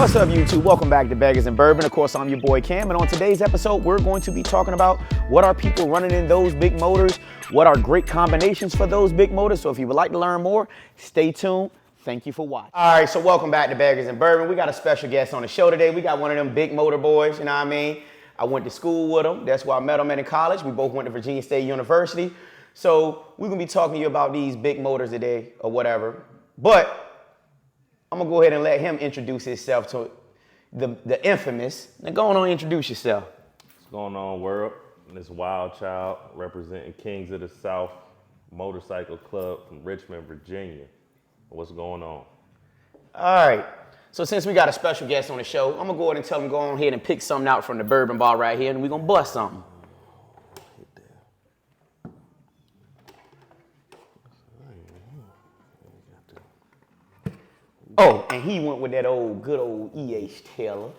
What's up, YouTube? Welcome back to Beggars and Bourbon. Of course, I'm your boy Cam, and on today's episode, we're going to be talking about what are people running in those big motors, what are great combinations for those big motors. So if you would like to learn more, stay tuned. Thank you for watching. All right, so welcome back to Beggars and Bourbon. We got a special guest on the show today. We got one of them big motor boys, you know what I mean? I went to school with him. That's where I met him in college. We both went to Virginia State University. So we're going to be talking to you about these big motors today or whatever. But I'm going to go ahead and let him introduce himself to the infamous. Now go on and introduce yourself. What's going on, world? This Wild Child representing Kings of the South Motorcycle Club from Richmond, Virginia. What's going on? All right. So since we got a special guest on the show, I'm going to go ahead and tell him go on ahead and pick something out from the bourbon bar right here, and we're going to bust something. Oh, and he went with that good old E.H. Taylor.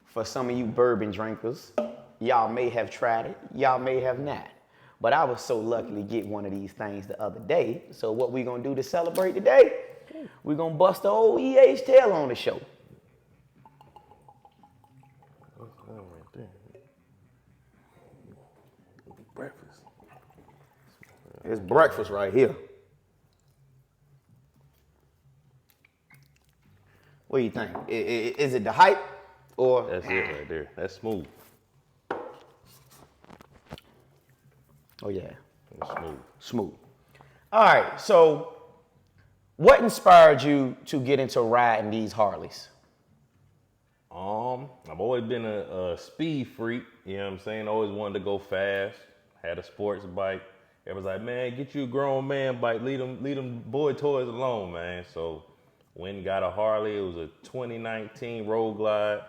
For some of you bourbon drinkers, y'all may have tried it, y'all may have not. But I was so lucky to get one of these things the other day. So what we gonna do to celebrate today, we're gonna bust the old E.H. Taylor on the show. Breakfast. It's breakfast right here. What do you think? Is it the hype or? That's it right there. That's smooth. Oh yeah. That's smooth. Smooth. All right, so what inspired you to get into riding these Harleys? I've always been a speed freak, you know what I'm saying? Always wanted to go fast. Had a sports bike. Everybody's like, man, get you a grown man bike. Leave them boy toys alone, man. So went and got a Harley. It was a 2019 Road Glide.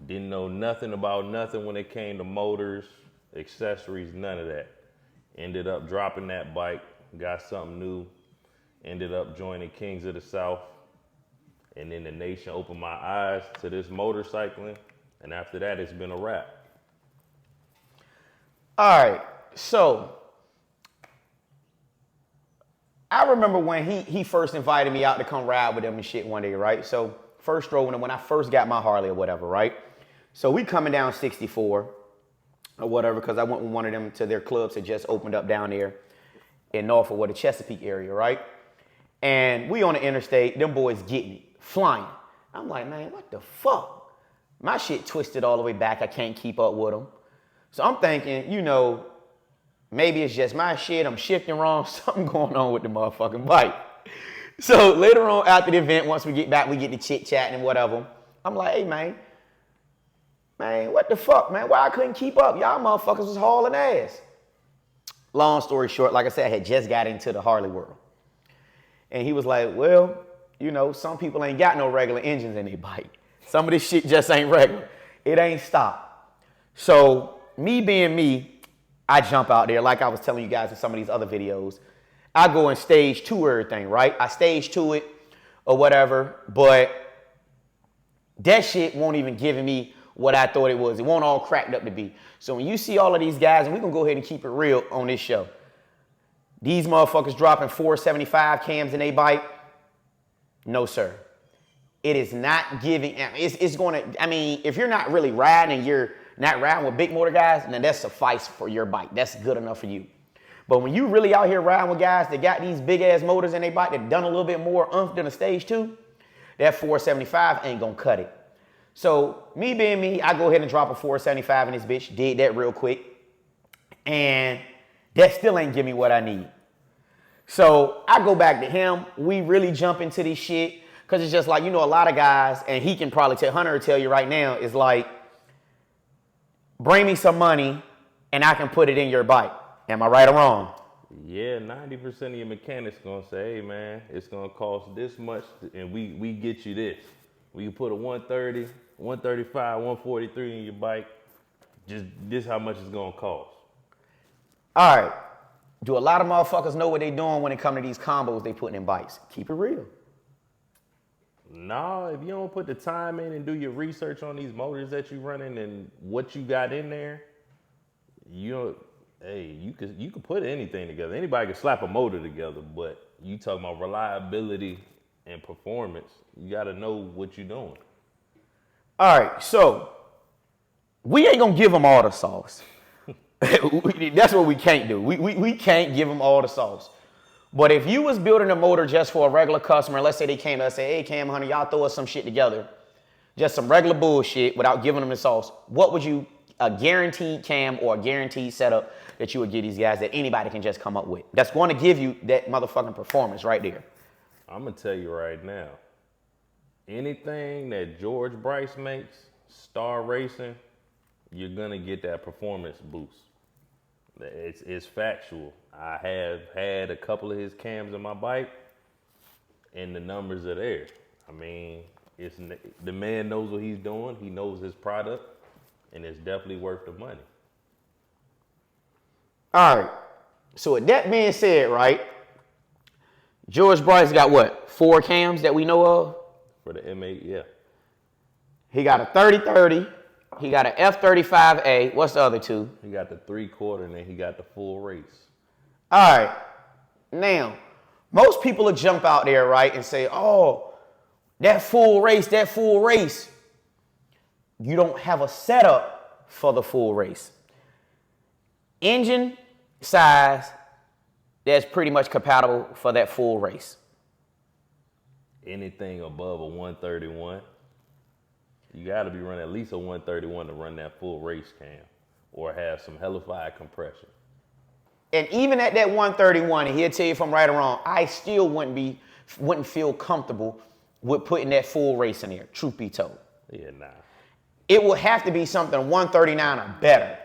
Didn't know nothing about nothing when it came to motors, accessories, none of that. Ended up dropping that bike, got something new. Ended up joining Kings of the South. And then the nation opened my eyes to this motorcycling. And after that, it's been a wrap. All right, so I remember when he first invited me out to come ride with him and shit one day, right? So first road when I first got my Harley or whatever, right? So we coming down 64 or whatever, because I went with one of them to their clubs that just opened up down there in Norfolk or the Chesapeake area, right? And we on the interstate, them boys getting it, flying. I'm like, man, what the fuck? My shit twisted all the way back. I can't keep up with them. So I'm thinking, maybe it's just my shit, I'm shifting wrong, something going on with the motherfucking bike. So later on after the event, once we get back, we get to chit-chatting and whatever. I'm like, hey, man, what the fuck, man? Why I couldn't keep up? Y'all motherfuckers was hauling ass. Long story short, like I said, I had just got into the Harley world. And he was like, well, some people ain't got no regular engines in their bike. Some of this shit just ain't regular. It ain't stopped. So me being me, I jump out there like I was telling you guys in some of these other videos. I go and stage 2 everything, right? I stage 2 it or whatever, but that shit won't even give me what I thought it was. It won't all cracked up to be. So when you see all of these guys, and we're going to go ahead and keep it real on this show. These motherfuckers dropping 475 cams in a bike. No, sir. It is not giving, it's going to, if you're not really riding and you're not riding with big motor guys, then that suffice for your bike. That's good enough for you. But when you really out here riding with guys that got these big ass motors in their bike that done a little bit more oomph than a stage 2, that 475 ain't gonna cut it. So me being me, I go ahead and drop a 475 in this bitch, did that real quick. And that still ain't give me what I need. So I go back to him, we really jump into this shit, cause it's just like, a lot of guys, and he can probably tell, Hunter will tell you right now, is like, bring me some money and I can put it in your bike. Am I right or wrong? Yeah, 90% of your mechanics gonna say, hey man, it's gonna cost this much and we get you this. We can put a 130, 135, 143 in your bike. Just this how much it's gonna cost. All right. Do a lot of motherfuckers know what they doing when it come to these combos they putting in bikes? Keep it real. No, if you don't put the time in and do your research on these motors that you running and what you got in there, you could put anything together. Anybody can slap a motor together, but you talking about reliability and performance, you got to know what you're doing. All right, so we ain't gonna give them all the sauce. That's what we can't do. We can't give them all the sauce. But if you was building a motor just for a regular customer, let's say they came to us and say, hey, Cam, honey, y'all throw us some shit together, just some regular bullshit without giving them the sauce, what would you, a guaranteed cam or a guaranteed setup that you would give these guys that anybody can just come up with? That's going to give you that motherfucking performance right there. I'm going to tell you right now, anything that George Bryce makes, Star Racing, you're going to get that performance boost. It's factual. I have had a couple of his cams in my bike, and the numbers are there. I mean, the man knows what he's doing. He knows his product, and it's definitely worth the money. All right. So with that being said, right, George Bryce got what, 4 cams that we know of? For the M8, yeah. He got a 30-30. He got an F35A. What's the other 2? He got the 3/4, and then he got the full race. All right. Now, most people will jump out there, right, and say, oh, that full race. You don't have a setup for the full race. Engine size, that's pretty much compatible for that full race. Anything above a 131, you got to be running at least a 131 to run that full race cam or have some hellified compression. And even at that 131, and he'll tell you if I'm right or wrong, I still wouldn't feel comfortable with putting that full race in there, truth be told. Yeah, nah. It will have to be something 139 or better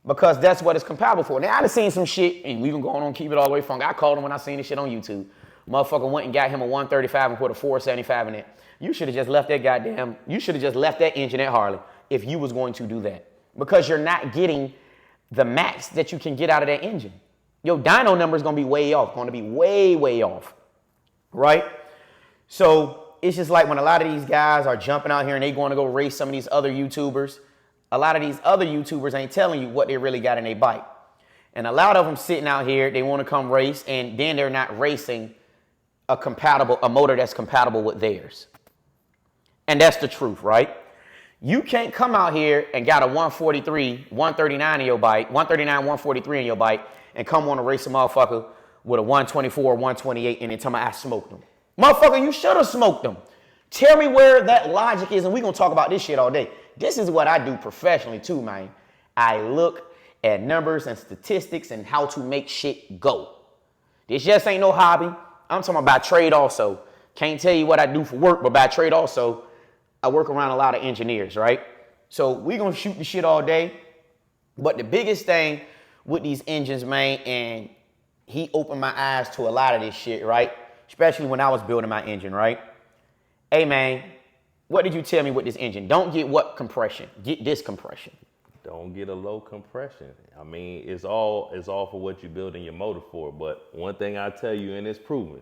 because that's what it's compatible for. Now, I've seen some shit, and we've been going on Keep It All the Way Funky. I called him when I seen this shit on YouTube. Motherfucker went and got him a 135 and put a 475 in it. You should have just left that engine at Harley if you was going to do that because you're not getting the max that you can get out of that engine. Your dyno number is going to be way off, way off, right? So it's just like when a lot of these guys are jumping out here and they going to go race some of these other YouTubers, a lot of these other YouTubers ain't telling you what they really got in their bike. And a lot of them sitting out here, they want to come race, and then they're not racing a motor that's compatible with theirs. And that's the truth, right? You can't come out here and got a 143, 139 in your bike, 139, 143 in your bike, and come on to race a motherfucker with a 124, 128, and then tell me I smoked them. Motherfucker, you should have smoked them. Tell me where that logic is, and we're going to talk about this shit all day. This is what I do professionally too, man. I look at numbers and statistics and how to make shit go. This just ain't no hobby. I'm talking about trade also. Can't tell you what I do for work, but by trade also, I work around a lot of engineers, right? So we're going to shoot the shit all day. But the biggest thing with these engines, man, and he opened my eyes to a lot of this shit, right? Especially when I was building my engine, right? Hey, man, what did you tell me with this engine? Don't get what compression? Get this compression. Don't get a low compression. I mean, it's all for what you're building your motor for. But one thing I tell you, and it's proven,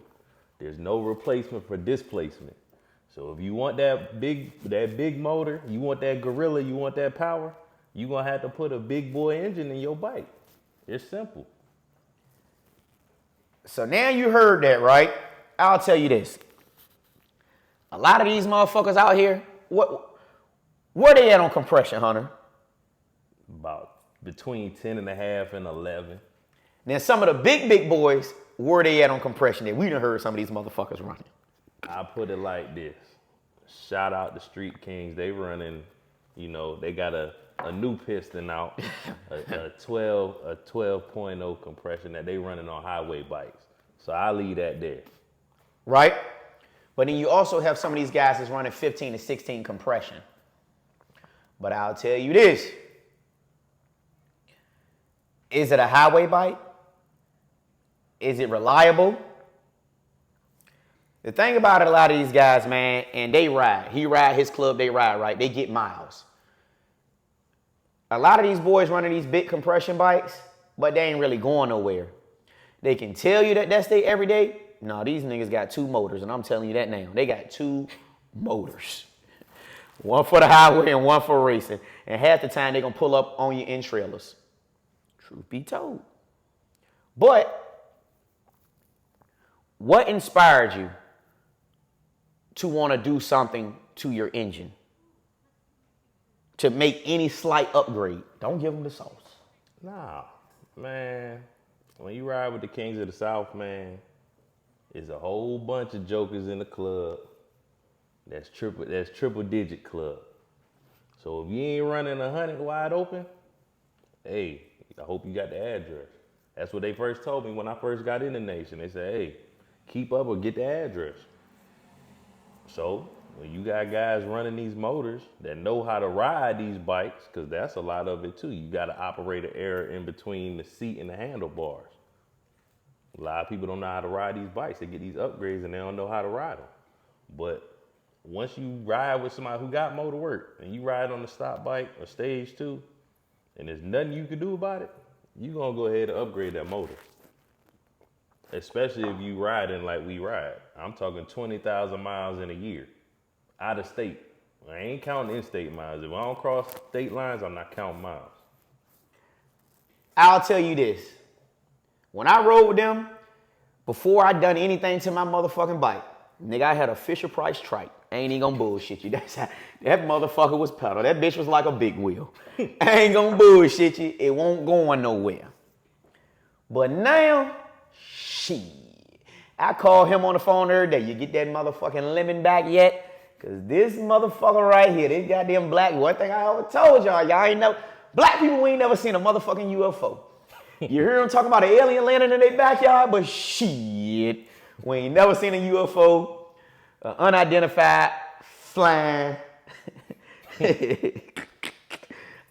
there's no replacement for displacement. So if you want that big motor, you want that gorilla, you want that power, you're going to have to put a big boy engine in your bike. It's simple. So now you heard that, right? I'll tell you this. A lot of these motherfuckers out here, where they at on compression, Hunter? About between 10.5 and 11. Now some of the big boys, where they at on compression? That we done heard some of these motherfuckers running. I put it like this. Shout out the Street Kings. They running, they got a new piston out, a 12.0 compression that they running on highway bikes. So I leave that there. Right? But then you also have some of these guys that's running 15 to 16 compression. But I'll tell you this. Is it a highway bike? Is it reliable? The thing about it, a lot of these guys, man, and they ride. He ride, his club, they ride, right? They get miles. A lot of these boys running these big compression bikes, but they ain't really going nowhere. They can tell you that that's their everyday. No, these niggas got 2 motors, and I'm telling you that now. They got 2 motors. One for the highway and one for racing. And half the time, they're going to pull up on you in trailers. Truth be told. But what inspired you to want to do something to your engine? to make any slight upgrade, don't give them the sauce. Nah, man. When you ride with the Kings of the South, man, it's a whole bunch of jokers in the club. That's triple digit club. So if you ain't running 100 wide open, hey, I hope you got the address. That's what they first told me when I first got in the nation. They said, hey, keep up or get the address. So when you got guys running these motors that know how to ride these bikes, because that's a lot of it too. You got to operate an area in between the seat and the handlebars. A lot of people don't know how to ride these bikes. They get these upgrades and they don't know how to ride them. But once you ride with somebody who got motor work and you ride on the stop bike or stage 2, and there's nothing you can do about it, you're going to go ahead and upgrade that motor. Especially if you riding like we ride. I'm talking 20,000 miles in a year. Out of state. I ain't counting in-state miles. If I don't cross state lines, I'm not counting miles. I'll tell you this. When I rode with them, before I done anything to my motherfucking bike, nigga, I had a Fisher-Price trike. I ain't even gonna bullshit you. That's how, that motherfucker was pedal. That bitch was like a big wheel. I ain't gonna bullshit you. It won't go nowhere. But now, shit. I call him on the phone every day. You get that motherfucking lemon back yet? Cause this motherfucker right here, this goddamn black, one thing I always told y'all ain't know, black people, we ain't never seen a motherfucking UFO. You hear them talking about an alien landing in their backyard, but shit, we ain't never seen a UFO, unidentified flying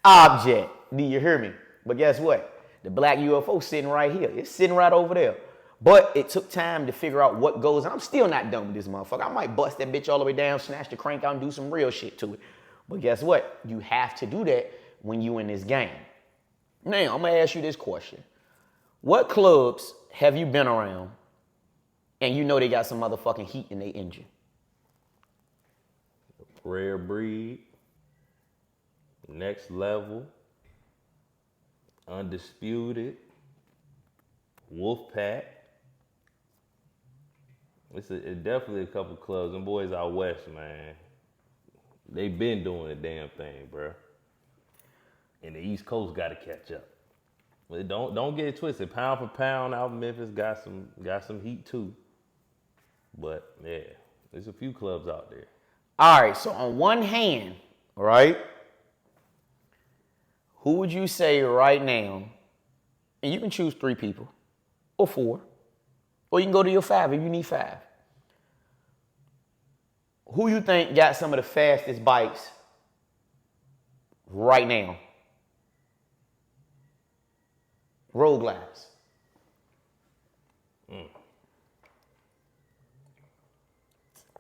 object. Do you hear me? But guess what? The black UFO sitting right here. It's sitting right over there. But it took time to figure out what goes on. I'm still not done with this motherfucker. I might bust that bitch all the way down, snatch the crank out, and do some real shit to it. But guess what? You have to do that when you in this game. Now, I'm going to ask you this question. What clubs have you been around and you know they got some motherfucking heat in their engine? Rare Breed, Next Level, Undisputed, Wolfpack. It's definitely a couple clubs. Them boys out west, man. They been doing the damn thing, bro. And the East Coast got to catch up. But don't get it twisted. Pound for pound, out in Memphis got some heat too. But yeah, there's a few clubs out there. All right, so on one hand, right, who would you say right now, and you can choose 3 people or 4, or you can go to your 5 if you need 5. Who you think got some of the fastest bikes right now? Road Glides.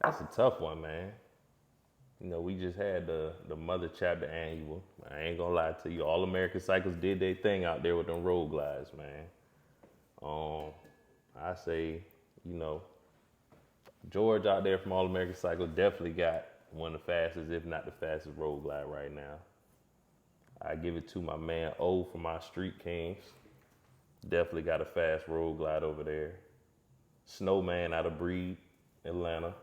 That's a tough one, man. You know, we just had the Mother Chapter annual. I ain't gonna lie to you. All American Cycles did their thing out there with them Road Glides, man. I say, you know, George out there from All American Cycle definitely got one of the fastest, if not the fastest Road Glide right now. I give it to my man O from my Street Kings. Definitely got a fast Road Glide over there. Snowman out of Breed, Atlanta.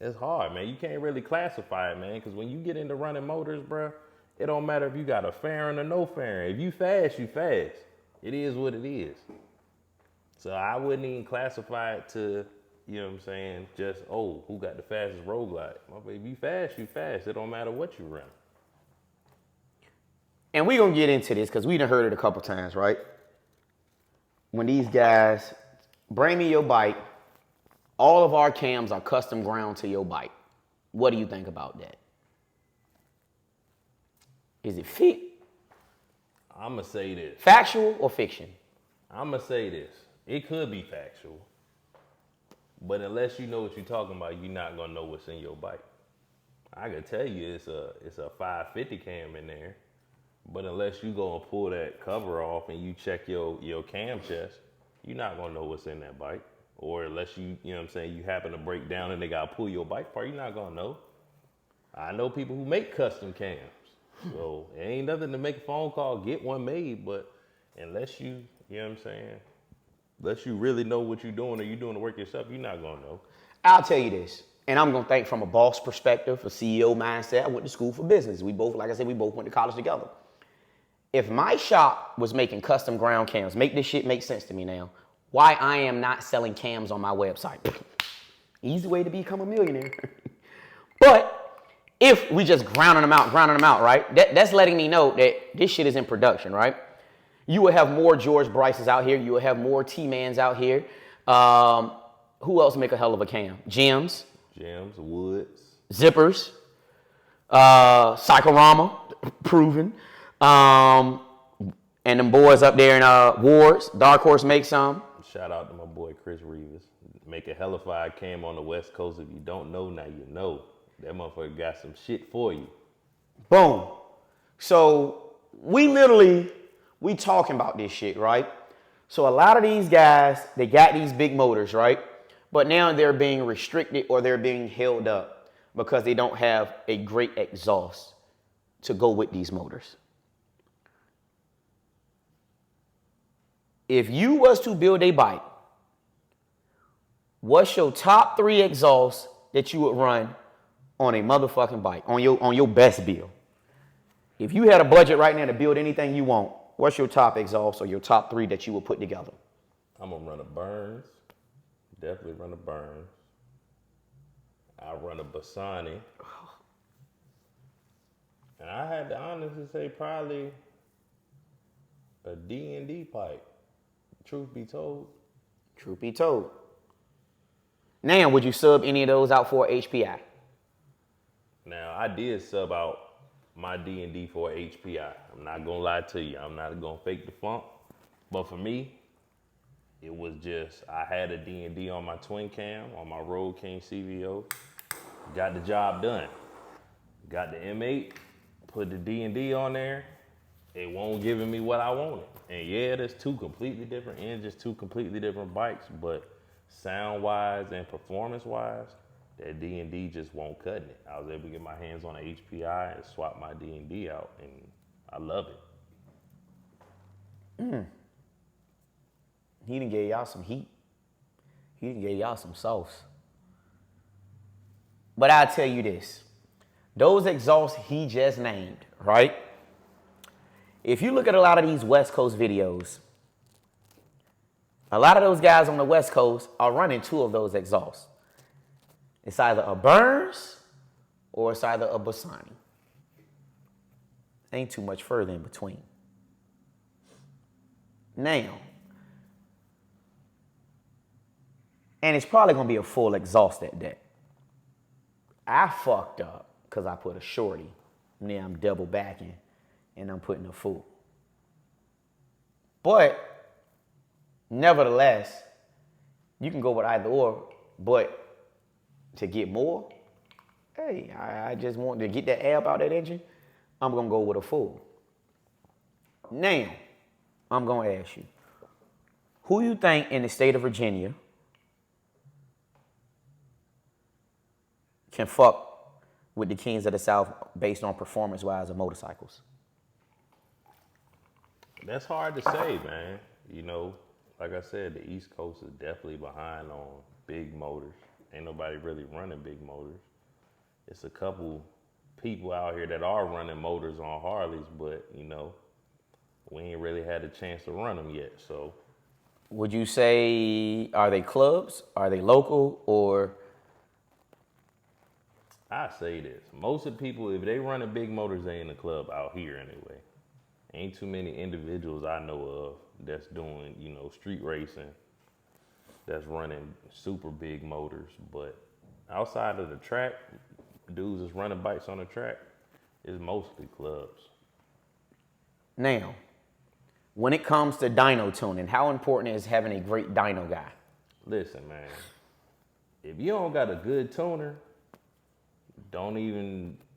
It's hard, man. You can't really classify it, man, because when you get into running motors, bro, it don't matter if you got a fairing or no fairing. If you fast, you fast. It is what it is. So I wouldn't even classify it to, you know what I'm saying, just, oh, who got the fastest Road Glide? If you fast, you fast. It don't matter what you run. And we gonna get into this because we done heard it a couple times, right? When these guys bring me your bike, all of our cams are custom ground to your bike. What do you think about that? Is it fit? I'm going to say this. Factual or fiction? I'm going to say this. It could be factual. But unless you know what you're talking about, you're not going to know what's in your bike. I can tell you it's a 550 cam in there. But unless you go and pull that cover off and you check your cam chest, you're not going to know what's in that bike. Or unless you know what I'm saying, you happen to break down and they got to pull your bike apart, you're not going to know. I know people who make custom cams. So it ain't nothing to make a phone call, get one made. But unless you know what I'm saying, unless you really know what you're doing or you're doing the work yourself, you're not going to know. I'll tell you this. And I'm gonna think from a boss perspective, a CEO mindset. I went to school for business. We both, like I said, we both went to college together. If my shop was making custom ground cams, make this shit make sense to me now. Why I am not selling cams on my website? Easy way to become a millionaire. But if we just grounding them out, right? That's letting me know that this shit is in production, right? You will have more George Bryces out here. You will have more T-Mans out here. Who else make a hell of a cam? Gems, Woods. Zippers, Cyclorama, proven. And them boys up there in Wards, Dark Horse make some. Shout out to my boy Chris Rivas. Make a hellified cam on the West Coast. If you don't know, now you know. That motherfucker got some shit for you. Boom. So we talking about this shit, right? So a lot of these guys, they got these big motors, right? But now they're being restricted or they're being held up because they don't have a great exhaust to go with these motors. If you was to build a bike, what's your top 3 exhausts that you would run on a motherfucking bike, on your best build? If you had a budget right now to build anything you want, what's your top exhaust or your top 3 that you would put together? I'm gonna run a Burns. Definitely run a Burns. I run a Bassani. And I had to honestly say probably a D&D pipe. Truth be told. Truth be told. Now, would you sub any of those out for HPI? Now, I did sub out my D&D for HPI. I'm not gonna lie to you. I'm not gonna fake the funk. But for me, it was just, I had a D&D on my twin cam, on my Road King CVO. Got the job done. Got the M8, put the D&D on there. It won't giving me what I wanted. And yeah, there's 2 completely different engines, 2 completely different bikes, but sound-wise and performance-wise, that D&D just won't cut it. I was able to get my hands on an HPI and swap my D&D out, and I love it. He done gave y'all some heat. He done gave y'all some sauce. But I'll tell you this. Those exhausts he just named, right? If you look at a lot of these West Coast videos, a lot of those guys on the West Coast are running 2 of those exhausts. It's either a Burns or it's either a Bassani. Ain't too much further in between. Now, and it's probably gonna be a full exhaust at that. I fucked up because I put a shorty. Now I'm double backing and I'm putting a full. But nevertheless, you can go with either or, but to get more, hey, I just want to get that air out that engine, I'm gonna go with a full. Now, I'm gonna ask you, who you think in the state of Virginia can fuck with the Kings of the South based on performance-wise of motorcycles? That's hard to say, man. You know, like I said, the East Coast is definitely behind on big motors. Ain't nobody really running big motors. It's a couple people out here that are running motors on Harleys, but, you know, we ain't really had a chance to run them yet, so. Would you say, are they clubs? Are they local? Or? I say this. Most of the people, if they running big motors, they in the club out here anyway. Ain't too many individuals I know of that's doing, you know, street racing, that's running super big motors. But outside of the track, dudes that's running bikes on the track, it's mostly clubs. Now, when it comes to dyno tuning, how important is having a great dyno guy? Listen, man, if you don't got a good tuner,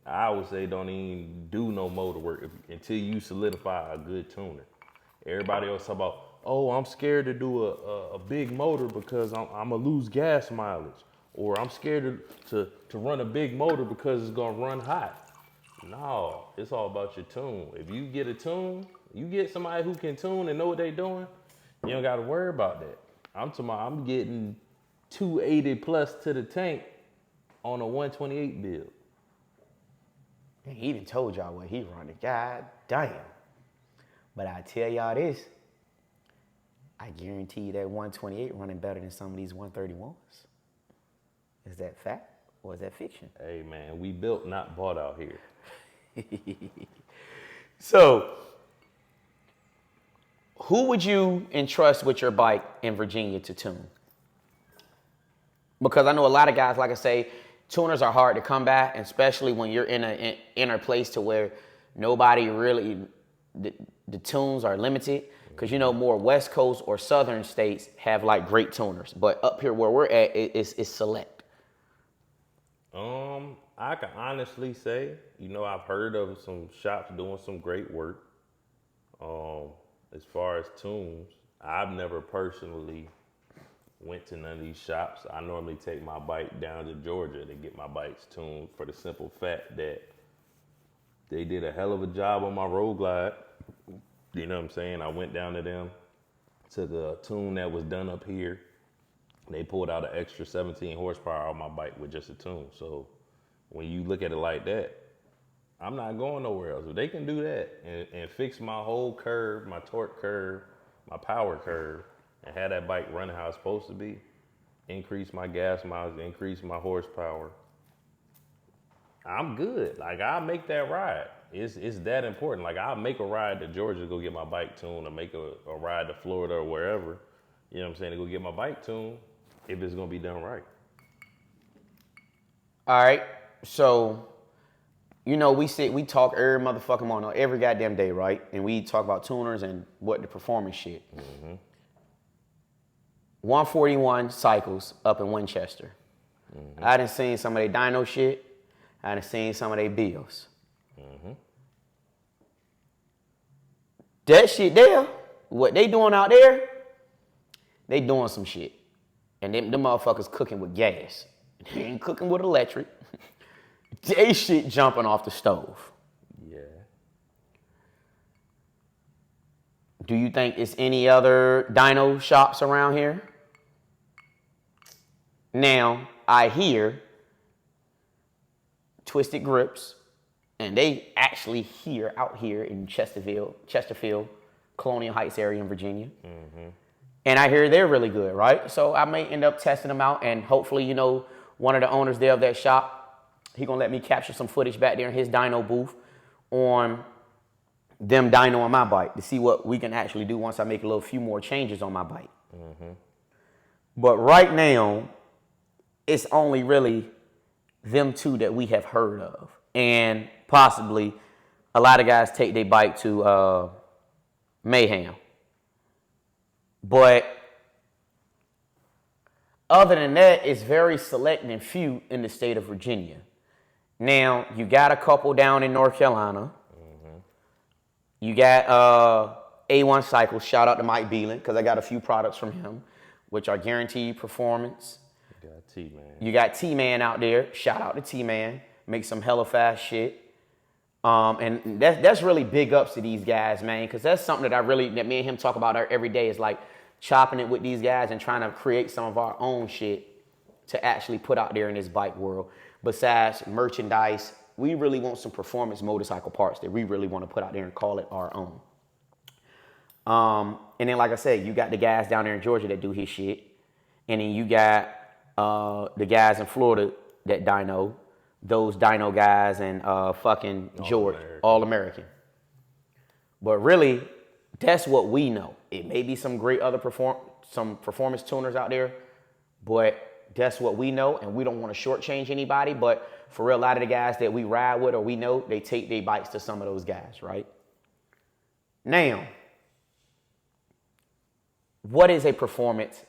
I would say don't even do no motor work until you solidify a good tuner. Everybody else talk about, oh, I'm scared to do a big motor because I'm gonna lose gas mileage. Or I'm scared to run a big motor because it's gonna run hot. No, it's all about your tune. If you get a tune, you get somebody who can tune and know what they doing, you don't gotta worry about that. I'm getting 280 plus to the tank on a 128 build. And he even told y'all what he running. God damn. But I tell y'all this, I guarantee you that 128 running better than some of these 131s. Is that fact or is that fiction? Hey man, we built, not bought out here. So, who would you entrust with your bike in Virginia to tune? Because I know a lot of guys, like I say, tuners are hard to come by, especially when you're in an inner place to where nobody really, the tunes are limited. Because you know, more West Coast or Southern states have like great tuners, but up here where we're at, it's select. I can honestly say, you know, I've heard of some shops doing some great work. As far as tunes, I've never personally went to none of these shops. I normally take my bike down to Georgia to get my bikes tuned for the simple fact that they did a hell of a job on my Road Glide. You know what I'm saying? I went down to them, took a tune that was done up here. They pulled out an extra 17 horsepower on my bike with just a tune. So when you look at it like that, I'm not going nowhere else. If they can do that and fix my whole curve, my torque curve, my power curve, and have that bike running how it's supposed to be, increase my gas mileage, increase my horsepower, I'm good. Like, I'll make that ride. It's that important. Like, I'll make a ride to Georgia to go get my bike tuned, or make a ride to Florida or wherever, you know what I'm saying, to go get my bike tuned, if it's gonna be done right. All right, so, you know, we talk every motherfucking morning, every goddamn day, right? And we talk about tuners and what the performance shit. Mm-hmm. 141 cycles up in Winchester. Mm-hmm. I done seen some of their dyno shit. I done seen some of their bills. Mm-hmm. That shit there, what they doing out there, they doing some shit. And them motherfuckers cooking with gas. They ain't cooking with electric. They shit jumping off the stove. Yeah. Do you think it's any other dyno shops around here? Now, I hear Twisted Grips, and they actually out here in Chesterfield, Colonial Heights area in Virginia. Mm-hmm. And I hear they're really good, right? So I may end up testing them out, and hopefully, you know, one of the owners there of that shop, he gonna let me capture some footage back there in his dyno booth on them dynoing my bike to see what we can actually do once I make a few more changes on my bike. Mm-hmm. But right now, it's only really them two that we have heard of. And possibly a lot of guys take their bike to Mayhem. But other than that, it's very select and few in the state of Virginia. Now, you got a couple down in North Carolina. Mm-hmm. You got A1 Cycles. Shout out to Mike Beelan, because I got a few products from him, which are guaranteed performance. You got T-Man. You got T-Man out there. Shout out to T-Man. Make some hella fast shit. And that's really big ups to these guys, man, because that's something that me and him talk about every day, is like chopping it with these guys and trying to create some of our own shit to actually put out there in this bike world. Besides merchandise, we really want some performance motorcycle parts that we really want to put out there and call it our own. And then, like I said, you got the guys down there in Georgia that do his shit. And then you got the guys in Florida that dyno, those dyno guys, and fucking George, All-American. But really, that's what we know. It may be some great other some performance tuners out there, but that's what we know, and we don't want to shortchange anybody. But for real, a lot of the guys that we ride with or we know, they take their bikes to some of those guys, right? Now, what is a performance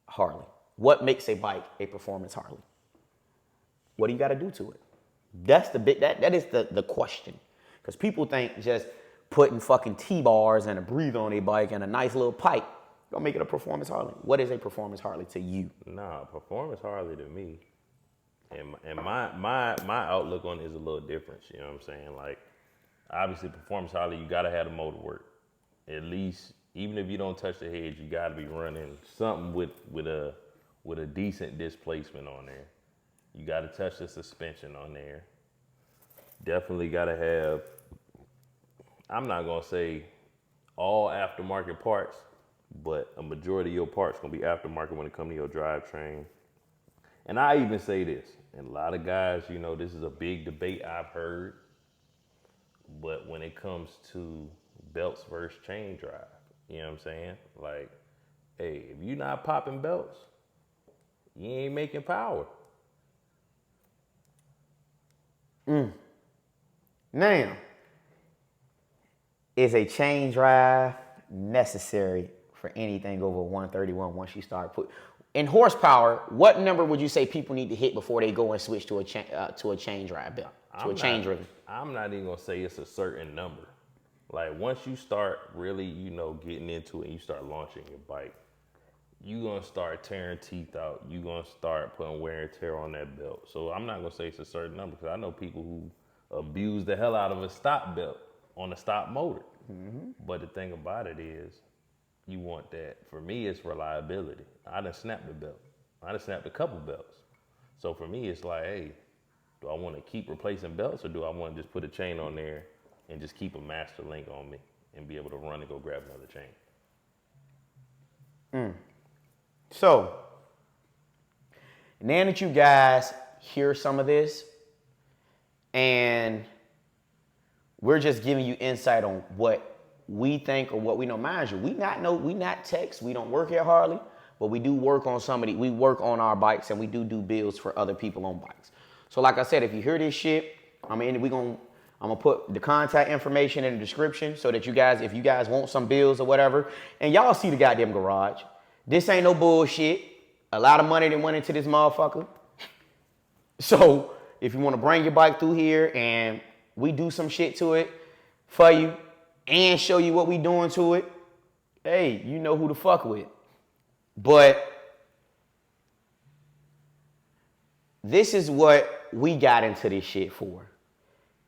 Harley? What makes a bike a performance Harley? What do you got to do to it? That's the big, that is the question. Because people think just putting fucking T-bars and a breather on a bike and a nice little pipe gonna make it a performance Harley. What is a performance Harley to you? Nah, performance Harley to me, and my outlook on it is a little different. You know what I'm saying? Like, obviously, performance Harley, you gotta have the motor work. At least, even if you don't touch the head, you gotta be running something with a decent displacement on there. You got to touch the suspension on there. Definitely got to have, I'm not going to say all aftermarket parts, but a majority of your parts going to be aftermarket when it comes to your drivetrain. And I even say this, and a lot of guys, you know, this is a big debate I've heard, but when it comes to belts versus chain drive, you know what I'm saying? Like, hey, if you're not popping belts, you ain't making power. Now, is a chain drive necessary for anything over 131 once you start in horsepower? What number would you say people need to hit before they go and switch to a chain drive belt, chain driven? I'm not even gonna say it's a certain number. Like once you start really, you know, getting into it and you start launching your bike, you gonna start tearing teeth out. You gonna start putting wear and tear on that belt. So I'm not gonna say it's a certain number because I know people who abuse the hell out of a stop belt on a stop motor. Mm-hmm. But the thing about it is, you want that. For me, it's reliability. I done snapped the belt. I done snapped a couple belts. So for me, it's like, hey, do I want to keep replacing belts or do I want to just put a chain on there and just keep a master link on me and be able to run and go grab another chain? So, now that you guys hear some of this, and we're just giving you insight on what we think or what we know. Mind you, we not techs, we don't work at Harley, but we do work on we work on our bikes and we do builds for other people on bikes. So like I said, if you hear this shit, I'm gonna put the contact information in the description so that you guys, if you guys want some builds or whatever, and y'all see the goddamn garage. This ain't no bullshit. A lot of money that went into this motherfucker. So if you want to bring your bike through here and we do some shit to it for you and show you what we doing to it, hey, you know who to fuck with. But this is what we got into this shit for.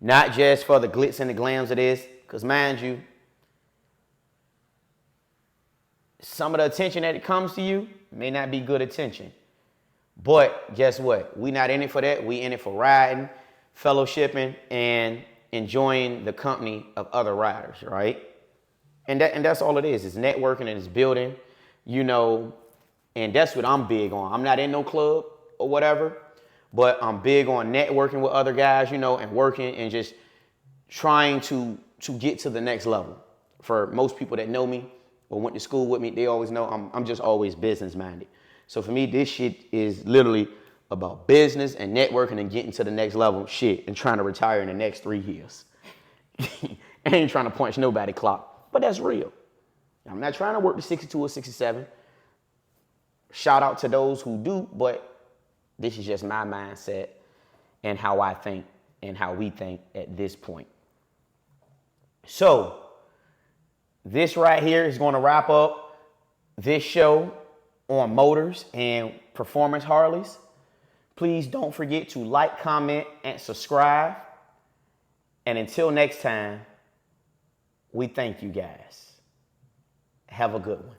Not just for the glitz and the glams of this, because mind you, some of the attention that it comes to you may not be good attention. But guess what? We not in it for that. We in it for riding, fellowshipping, and enjoying the company of other riders, right? And that's all it is. It's networking and it's building, you know, and that's what I'm big on. I'm not in no club or whatever, but I'm big on networking with other guys, you know, and working and just trying to get to the next level. For most people that know me or went to school with me, they always know I'm just always business minded. So for me, this shit is literally about business and networking and getting to the next level shit and trying to retire in the next 3 years. I ain't trying to punch nobody clock, but that's real. I'm not trying to work to 62 or 67. Shout out to those who do, but this is just my mindset and how I think and how we think at this point. So this right here is going to wrap up this show on motors and performance Harleys. Please don't forget to like, comment, and subscribe. And until next time, we thank you guys. Have a good one.